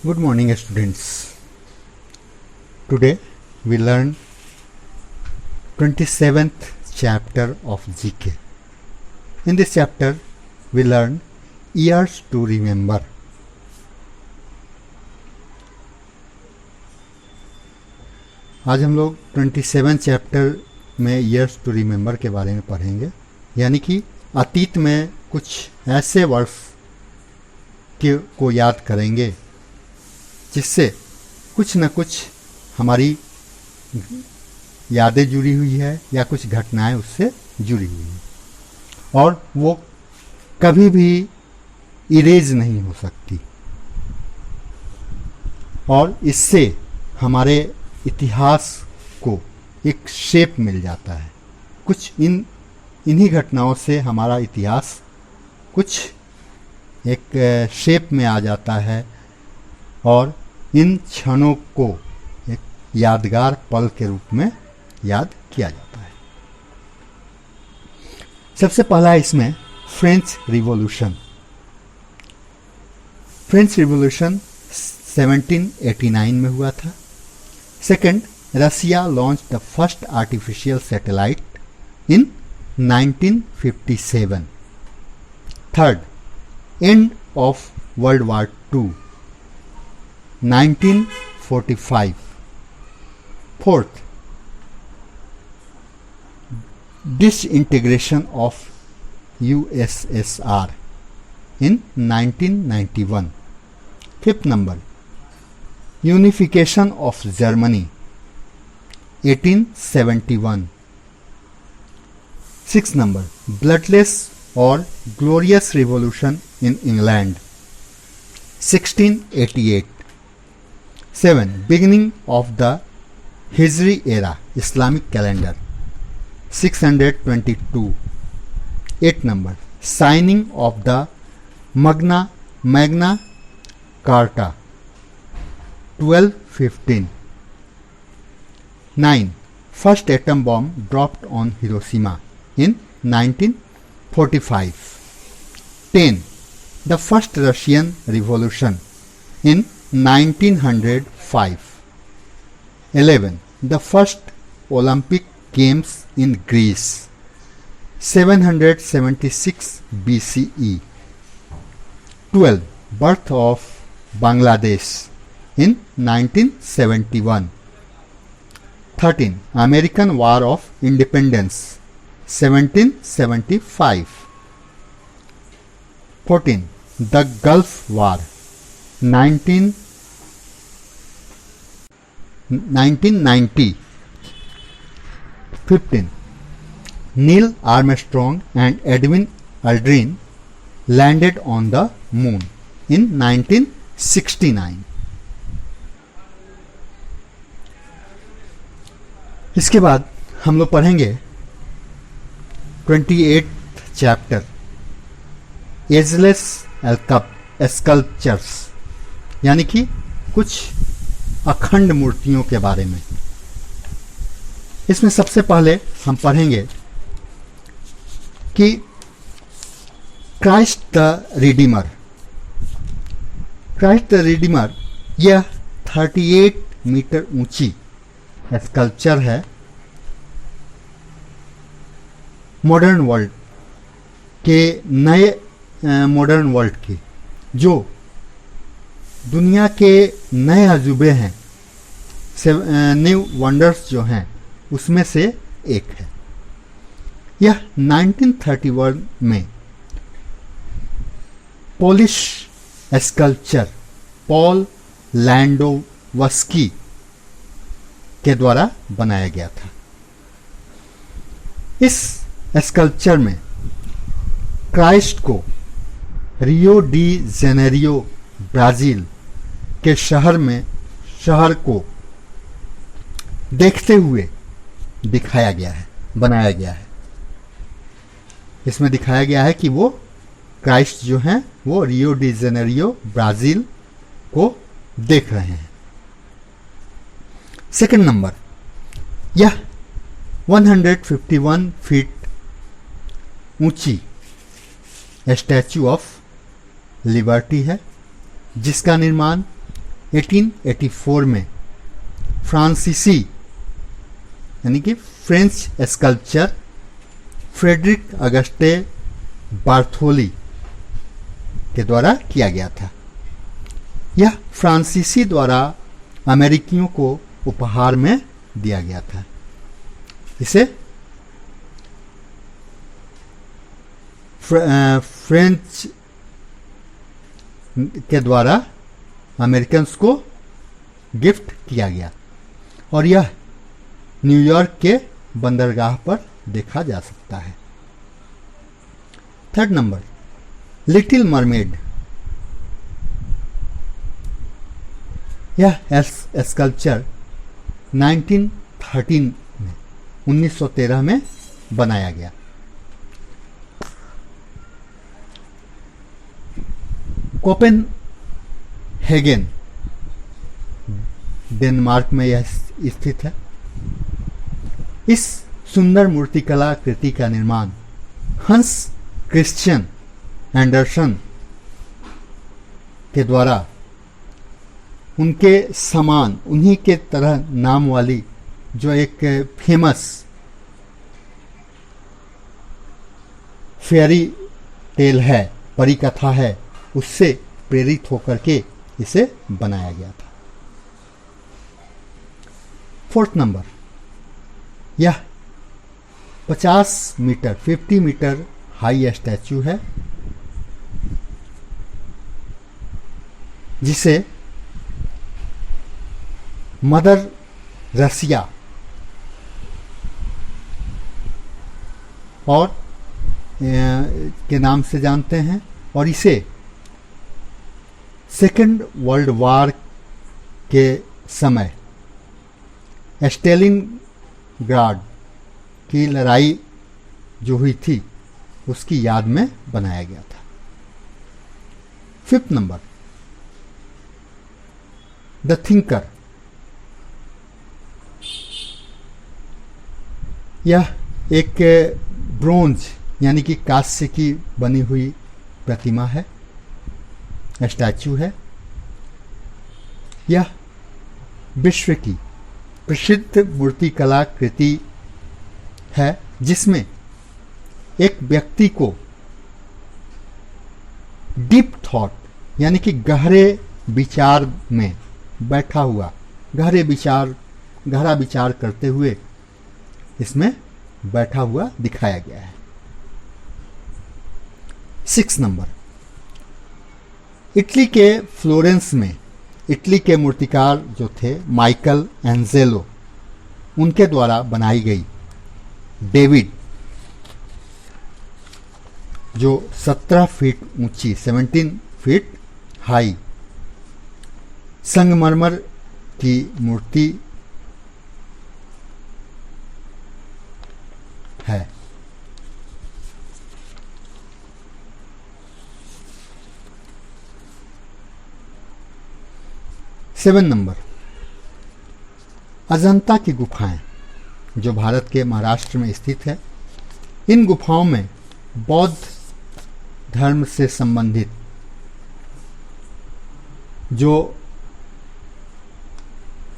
Good morning, students. Today we learn 27th chapter of GK. In this chapter we learn years to remember. आज हम लोग 27 chapter में years to remember के बारे में पढ़ेंगे, यानी कि अतीत में कुछ ऐसे वर्ष को याद करेंगे जिससे कुछ न कुछ हमारी यादें जुड़ी हुई है या कुछ घटनाएं उससे जुड़ी हुई हैं और वो कभी भी इरेज नहीं हो सकती और इससे हमारे इतिहास को एक शेप मिल जाता है। कुछ इन्हीं घटनाओं से हमारा इतिहास कुछ एक शेप में आ जाता है और इन क्षणों को एक यादगार पल के रूप में याद किया जाता है। सबसे पहला इसमें फ्रेंच रिवॉल्यूशन। फ्रेंच रिवॉल्यूशन 1789 में हुआ था। Second, Russia launch the first artificial satellite in 1957। Third, end of world war II 1945। Fourth, disintegration of USSR in 1991. Fifth number, unification of Germany 1871. Sixth number, bloodless or glorious revolution in England 1688. 7. Beginning of the Hijri era, Islamic calendar 622. 8 number, signing of the Magna Carta 1215. 9. First atom bomb dropped on Hiroshima in 1945. 10. The first Russian Revolution in 1905. 11. The first Olympic Games in Greece 776 BCE. 12. Birth of Bangladesh in 1971. 13. American War of Independence 1775. 14. The Gulf War 1990. 15. Neil Armstrong and Edwin Aldrin landed on the moon in 1969. इसके बाद हम लोग पढ़ेंगे 28th chapter ageless sculptures, यानी कि कुछ अखंड मूर्तियों के बारे में। इसमें सबसे पहले हम पढ़ेंगे कि क्राइस्ट द रिडीमर यह 38 मीटर ऊंची स्कल्पचर है मॉडर्न वर्ल्ड की, जो दुनिया के नए अजूबे हैं, न्यू वंडर्स जो हैं उसमें से एक है। यह 1931 में पोलिश स्कल्पचर पॉल लैंडोवस्की के द्वारा बनाया गया था। इस स्कल्पचर में क्राइस्ट को रियो डी जेनेरियो ब्राजील के शहर को देखते हुए दिखाया गया है, बनाया गया है। इसमें दिखाया गया है कि वो क्राइस्ट जो हैं वो रियो डी जेनेरियो ब्राजील को देख रहे हैं। सेकंड नंबर, यह 151 फीट ऊंची स्टैच्यू ऑफ लिबर्टी है, जिसका निर्माण 1884 में फ्रांसीसी यानी कि फ्रेंच स्कल्पचर फ्रेडरिक अगस्टे बार्थोली के द्वारा किया गया था। यह फ्रांसीसी द्वारा अमेरिकियों को उपहार में दिया गया था। इसे फ्रेंच के द्वारा अमेरिकन्स को गिफ्ट किया गया और यह न्यूयॉर्क के बंदरगाह पर देखा जा सकता है। Third number, little mermaid. यह स्कल्पचर 1913 में बनाया गया। कोपेनहेगन डेनमार्क में यह स्थित है। इस सुंदर मूर्तिकला कृति का निर्माण हंस क्रिश्चियन एंडरसन के द्वारा उनके समान, उन्हीं के तरह नाम वाली जो एक फेमस फेयरी टेल है, परी कथा है, उससे प्रेरित होकर के इसे बनाया गया था। फोर्थ नंबर, यह 50 मीटर हाई स्टैचू है जिसे मदर रसिया और के नाम से जानते हैं और इसे सेकेंड वर्ल्ड वार के समय स्टेलिनग्राड की लड़ाई जो हुई थी उसकी याद में बनाया गया था। Fifth number, the thinker. यह एक ब्रोंज यानी कि कांस्य की बनी हुई प्रतिमा है, स्टैचू है। यह विश्व की प्रसिद्ध मूर्तिकला कृति है जिसमें एक व्यक्ति को डीप थॉट यानी कि गहरे विचार में बैठा हुआ, गहरा विचार करते हुए इसमें बैठा हुआ दिखाया गया है। 6 नंबर, इटली के फ्लोरेंस में इटली के मूर्तिकार जो थे माइकल एंजेलो, उनके द्वारा बनाई गई डेविड जो 17 फीट ऊंची 17 फीट हाई संगमरमर की मूर्ति है। सेवन नंबर, अजंता की गुफाएं जो भारत के महाराष्ट्र में स्थित है। इन गुफाओं में बौद्ध धर्म से संबंधित जो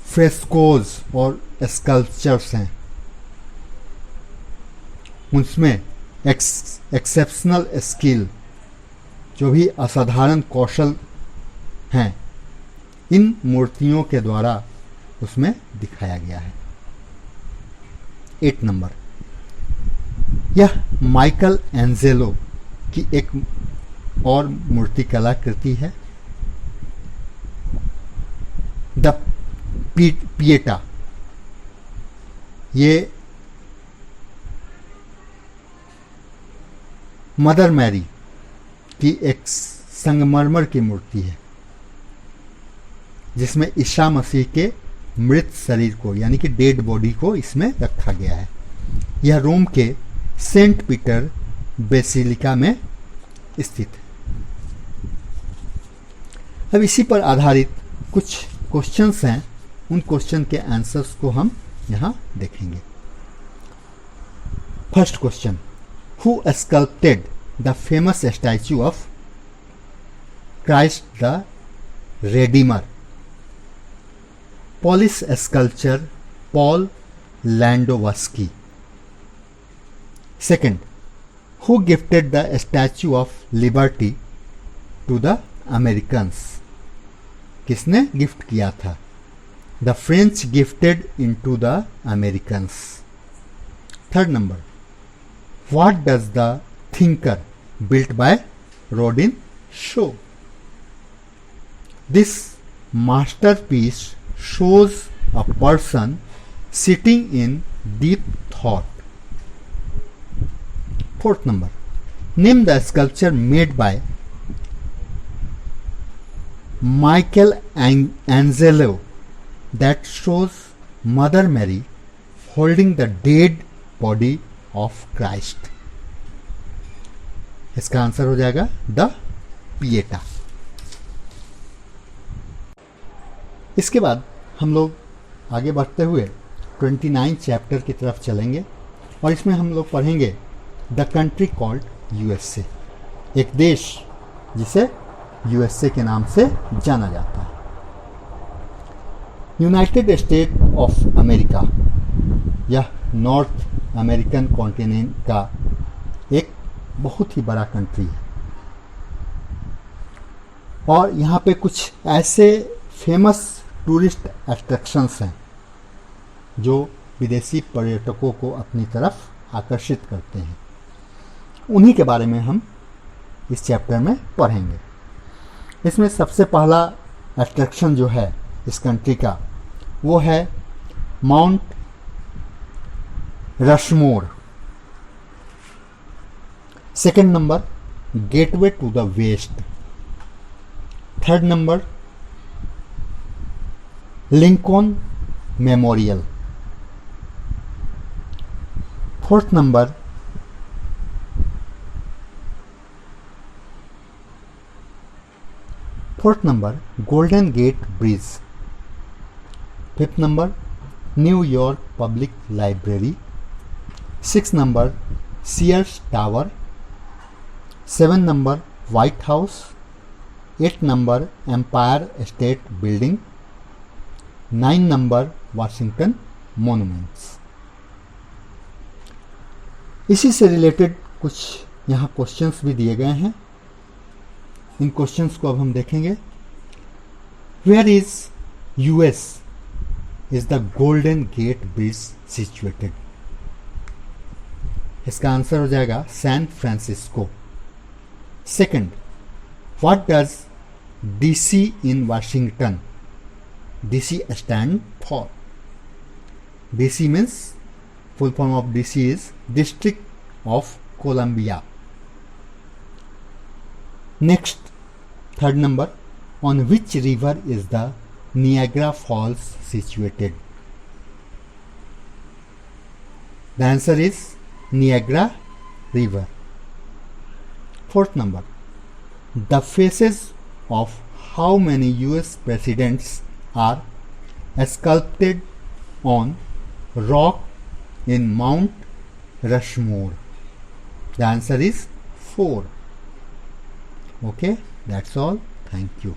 फ्रेस्कोज और स्कल्पचर्स हैं उसमें एक्सेप्शनल स्किल, जो भी असाधारण कौशल हैं, इन मूर्तियों के द्वारा उसमें दिखाया गया है। 8 नंबर, यह माइकल एंजेलो की एक और मूर्तिकला कृति है, द पिएटा। ये मदर मैरी की एक संगमरमर की मूर्ति है जिसमें ईसा मसीह के मृत शरीर को यानी कि डेड बॉडी को इसमें रखा गया है। यह रोम के सेंट पीटर बेसिलिका में स्थित है। अब इसी पर आधारित कुछ क्वेश्चंस हैं, उन क्वेश्चन के आंसर्स को हम यहां देखेंगे। First question, who sculpted the famous statue of Christ the Redeemer Polish sculptor Paul Landowski. Second, who gifted the Statue of Liberty to the Americans? किसने गिफ्ट किया था? The French gifted into the Americans. Third number, what does the thinker built by Rodin show? This masterpiece shows a person sitting in deep thought. Fourth number, name the sculpture made by Michelangelo that shows Mother Mary holding the dead body of Christ. इसका answer हो जाएगा the Pieta. इसके बाद हम लोग आगे बढ़ते हुए 29 चैप्टर की तरफ चलेंगे और इसमें हम लोग पढ़ेंगे द कंट्री कॉल्ड यूएसए, एक देश जिसे यूएसए के नाम से जाना जाता है। यूनाइटेड स्टेट ऑफ अमेरिका, यह नॉर्थ अमेरिकन कॉन्टिनेंट का एक बहुत ही बड़ा कंट्री है और यहाँ पे कुछ ऐसे फेमस टूरिस्ट अट्रैक्शंस हैं जो विदेशी पर्यटकों को अपनी तरफ आकर्षित करते हैं। उन्हीं के बारे में हम इस चैप्टर में पढ़ेंगे। इसमें सबसे पहला अट्रैक्शन जो है इस कंट्री का वो है Mount Rushmore. Second number, Gateway to the West. Third number, Lincoln Memorial. Fourth number, Golden Gate Bridge. Fifth number, New York Public Library. Six number, Sears Tower. Seven number, White House. Eight number, Empire State Building. Nine number, Washington Monuments. इसी से related कुछ यहाँ questions भी दिए गए हैं। इन questions को अब हम देखेंगे। Where is US is the Golden Gate Bridge situated? इसका आंसर हो जाएगा San Francisco. Second, what does DC in Washington, DC stand for? DC means full form of DC is District of Columbia. Next, third number, on which river is the Niagara Falls situated? The answer is Niagara River. Fourth number, the faces of how many US presidents are sculpted on rock in Mount Rushmore? The answer is 4. Okay, that's all. Thank you.